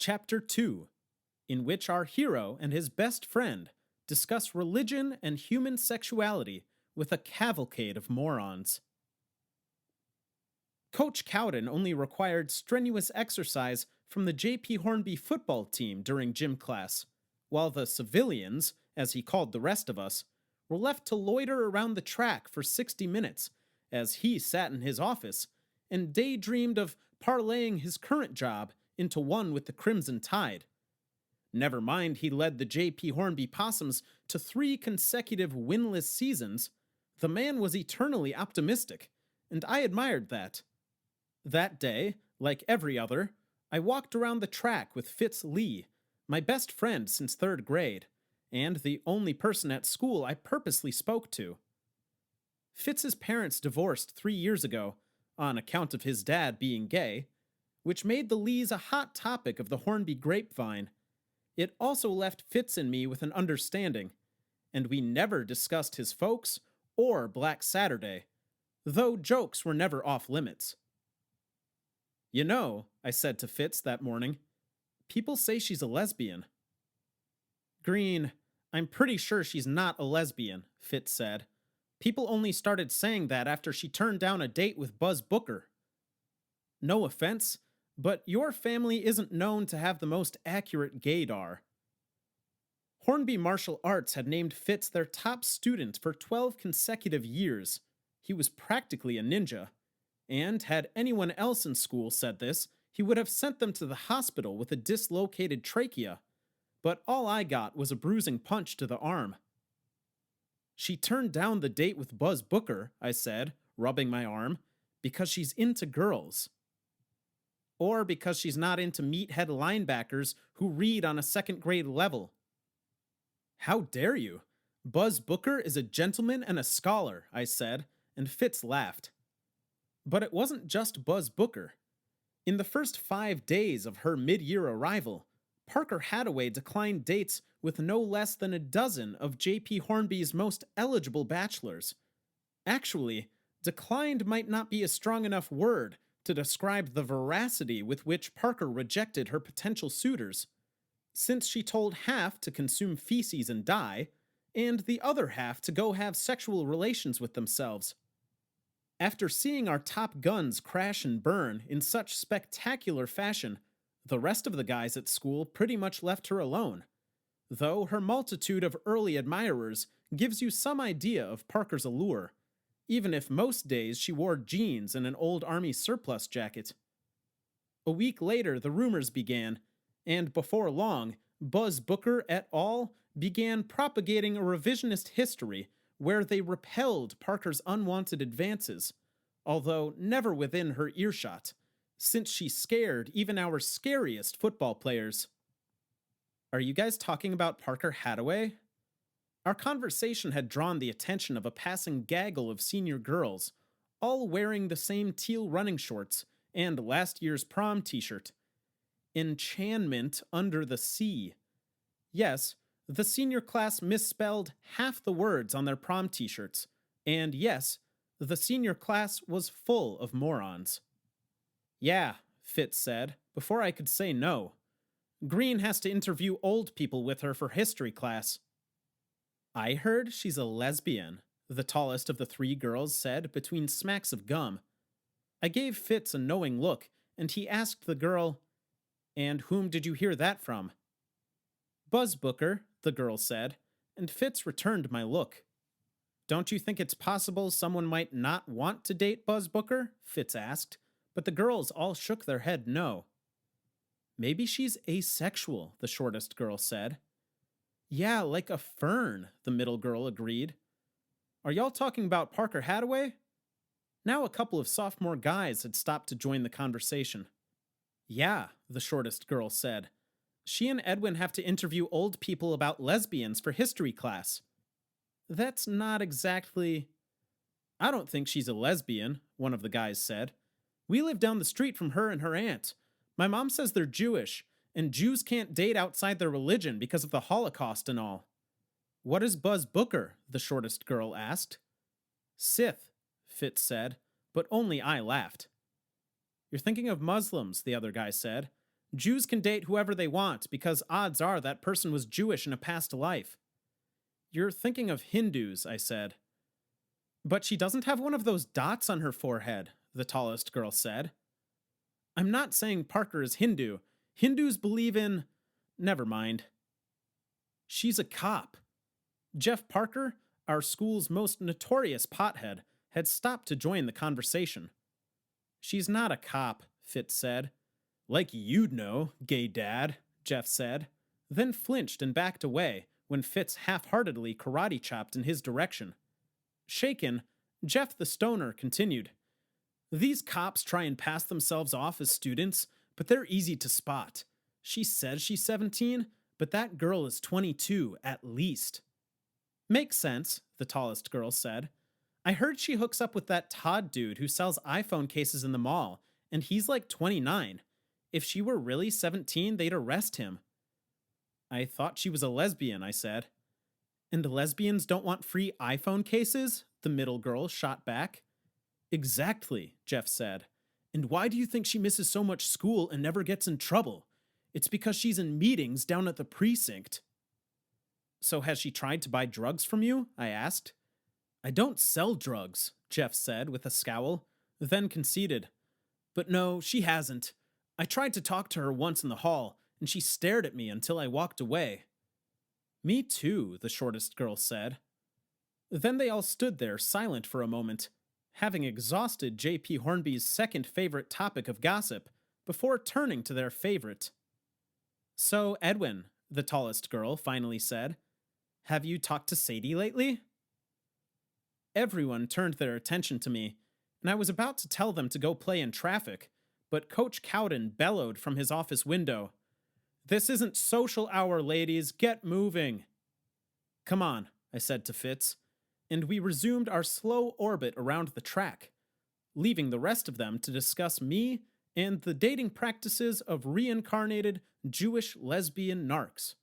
Chapter 2, in which our hero and his best friend discuss religion and human sexuality with a cavalcade of morons. Coach Cowden only required strenuous exercise from the J.P. Hornby football team during gym class, while the civilians, as he called the rest of us, were left to loiter around the track for 60 minutes as he sat in his office and daydreamed of parlaying his current job into one with the Crimson Tide. Never mind he led the J.P. Hornby Possums to 3 consecutive winless seasons, the man was eternally optimistic, and I admired that. That day, like every other, I walked around the track with Fitz Lee, my best friend since 3rd grade, and the only person at school I purposely spoke to. Fitz's parents divorced 3 years ago, on account of his dad being gay, which made the Lees a hot topic of the Hornby grapevine. It also left Fitz and me with an understanding, and we never discussed his folks or Black Saturday, though jokes were never off limits. "You know," I said to Fitz that morning, "people say she's a lesbian." "Green, I'm pretty sure she's not a lesbian," Fitz said. "People only started saying that after she turned down a date with Buzz Booker." "No offense, but your family isn't known to have the most accurate gaydar." Hornby Martial Arts had named Fitz their top student for 12 consecutive years. He was practically a ninja. And had anyone else in school said this, he would have sent them to the hospital with a dislocated trachea. But all I got was a bruising punch to the arm. "She turned down the date with Buzz Booker," I said, rubbing my arm, "because she's into girls. Or because she's not into meathead linebackers who read on a 2nd grade level." "How dare you? Buzz Booker is a gentleman and a scholar," I said, and Fitz laughed. But it wasn't just Buzz Booker. In the first 5 days of her mid-year arrival, Parker Hathaway declined dates with no less than a dozen of J.P. Hornby's most eligible bachelors. Actually, declined might not be a strong enough word to describe the veracity with which Parker rejected her potential suitors, since she told half to consume feces and die, and the other half to go have sexual relations with themselves. After seeing our top guns crash and burn in such spectacular fashion, the rest of the guys at school pretty much left her alone, though her multitude of early admirers gives you some idea of Parker's allure, even if most days she wore jeans and an old army surplus jacket. A week later, the rumors began, and before long, Buzz Booker et al. Began propagating a revisionist history where they repelled Parker's unwanted advances, although never within her earshot, since she scared even our scariest football players. "Are you guys talking about Parker Hathaway?" Our conversation had drawn the attention of a passing gaggle of senior girls, all wearing the same teal running shorts and last year's prom t-shirt. Enchantment under the sea. Yes, the senior class misspelled half the words on their prom t-shirts, and yes, the senior class was full of morons. "Yeah," Fitz said, before I could say no. "Green has to interview old people with her for history class." "I heard she's a lesbian," the tallest of the 3 girls said between smacks of gum. I gave Fitz a knowing look, and he asked the girl, "And whom did you hear that from?" "Buzz Booker," the girl said, and Fitz returned my look. "Don't you think it's possible someone might not want to date Buzz Booker?" Fitz asked, but the girls all shook their head no. "Maybe she's asexual," the shortest girl said. "Yeah, like a fern," the middle girl agreed. "Are y'all talking about Parker Hathaway?" Now a couple of sophomore guys had stopped to join the conversation. "Yeah," the shortest girl said. "She and Edwin have to interview old people about lesbians for history class." "That's not exactly—" "I don't think she's a lesbian," one of the guys said. "We live down the street from her and her aunt. My mom says they're Jewish, and Jews can't date outside their religion because of the Holocaust and all." "What is Buzz Booker?" the shortest girl asked. "Sith," Fitz said, but only I laughed. "You're thinking of Muslims," the other guy said. Jews can date whoever they want because odds are that person was Jewish in a past life. You're thinking of Hindus, I said. But she doesn't have one of those dots on her forehead, the tallest girl said. I'm not saying Parker is Hindu. Hindus believe in. Never mind. She's a cop. Jeff Parker, our school's most notorious pothead, had stopped to join the conversation. She's not a cop, Fitz said. Like you'd know, gay dad, Jeff said, then flinched and backed away when Fitz half-heartedly karate chopped in his direction. Shaken, Jeff the stoner continued. These cops try and pass themselves off as students, but they're easy to spot. She says she's 17, but that girl is 22 at least. Makes sense, the tallest girl said. I heard she hooks up with that Todd dude who sells iPhone cases in the mall, and he's like 29. If she were really 17, they'd arrest him. I thought she was a lesbian, I said. And lesbians don't want free iPhone cases? The middle girl shot back. Exactly, Jeff said. And why do you think she misses so much school and never gets in trouble? It's because she's in meetings down at the precinct. So has she tried to buy drugs from you? I asked. I don't sell drugs, Jeff said with a scowl, then conceded. But no, she hasn't. I tried to talk to her once in the hall, and she stared at me until I walked away. Me too, the shortest girl said. Then they all stood there silent for a moment, having exhausted J.P. Hornby's second favorite topic of gossip, before turning to their favorite. So, Edwin, the tallest girl finally said, have you talked to Sadie lately? Everyone turned their attention to me, and I was about to tell them to go play in traffic, but Coach Cowden bellowed from his office window. This isn't social hour, ladies. Get moving. Come on, I said to Fitz, and we resumed our slow orbit around the track, leaving the rest of them to discuss me and the dating practices of reincarnated Jewish lesbian narcs.